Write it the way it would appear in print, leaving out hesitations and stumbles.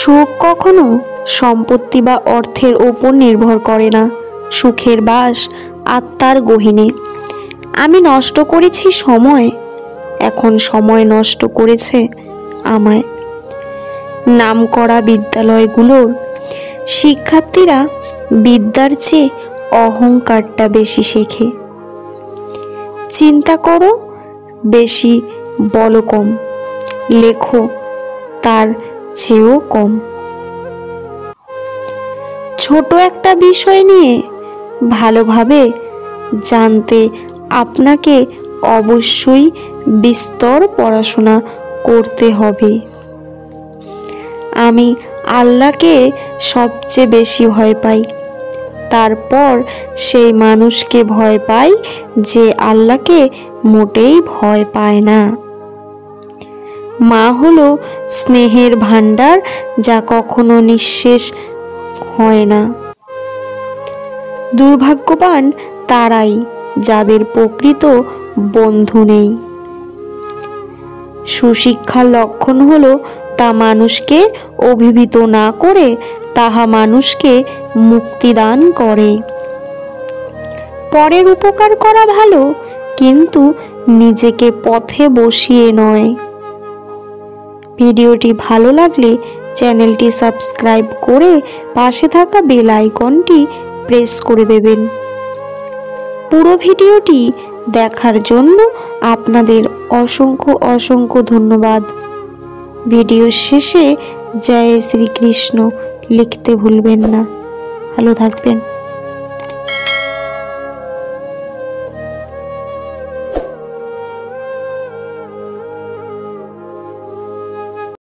সুখ কখনো সম্পত্তি বা অর্থের ওপর নির্ভর করে না। সুখের বাস আত্মার গহীনে। আমি নষ্ট করেছি সময়, এখন সময় নষ্ট করেছে আমায়। নামকরা বিদ্যালয়গুলোর শিক্ষার্থীরা বিদ্যার চেয়ে অহংকারটা বেশি শেখে। চিন্তা করো বেশি, বলো কম, লেখো তার চেয়েও কম। ছোট একটা বিষয় নিয়ে ভালোভাবে জানতে আপনাকে অবশ্যই বিস্তর পড়াশোনা করতে হবে। আমি আল্লাহকে সবচেয়ে বেশি ভয় পাই, তারপর সেই মানুষকে ভয় পাই যে আল্লাহকে মোটেই ভয় পায় না। মা হলো স্নেহের ভাণ্ডার, যা কখনো নিঃশেষ হয় না। দুর্ভাগ্যবান তারাই যাদের প্রকৃত বন্ধু নেই। সুশিক্ষার লক্ষণ হলো তা মানুষকে অভিভূত না করে তাহা মানুষকে মুক্তি দান করে। পরের উপকার করা ভালো, কিন্তু নিজেকে পথে বসিয়ে নয়। ভিডিওটি ভালো লাগলে চ্যানেলটি সাবস্ক্রাইব করে পাশে থাকা বেল আইকনটি প্রেস করে দেবেন। পুরো ভিডিওটি দেখার জন্য আপনাদের অসংখ্য অসংখ্য ধন্যবাদ। ভিডিওর শেষে জয় শ্রীকৃষ্ণ লিখতে ভুলবেন না। ভালো থাকবেন।